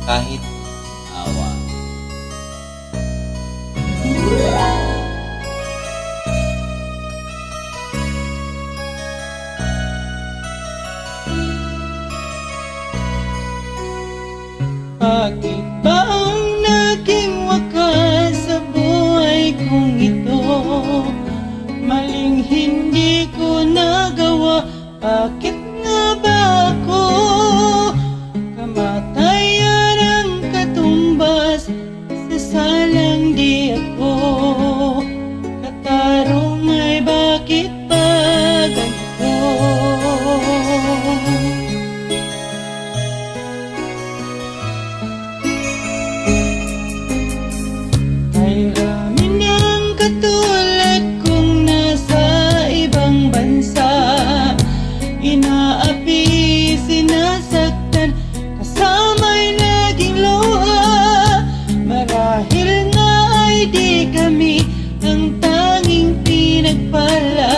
kahit awa. Bakit ba ang naging wakas sa buhay kong ito? Maling hindi ko nagawa, bakit nga ba ako? Kamatayan ang katumbas, sasalang di ako. Katarong ay bakit ba ganito? Marami ng katulad kong nasa ibang bansa, inaapi, sinasaktan, kasama'y naging luha. Marahil nga ay di kami ang tanging pinagpala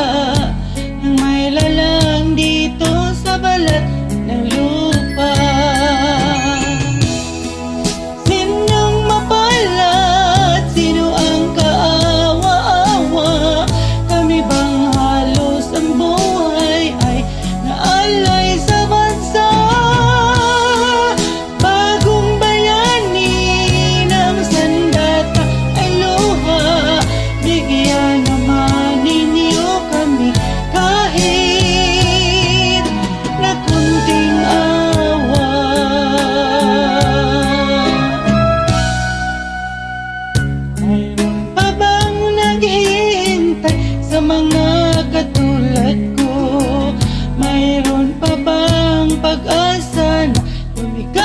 ng may lalang dito sa balat ng lupa. Sinong mapala? Sino ang kaawa-awa? Kami bang halos ang buhay ay naalay sa bansa? Bagong bayani ng sandata ay luha. Bigyan naman ninyo kami kahit na kunting awa. Mayroon pa bang naghihintay sa mga katulad ko? Mayroon pa bang pag-asa na lumikha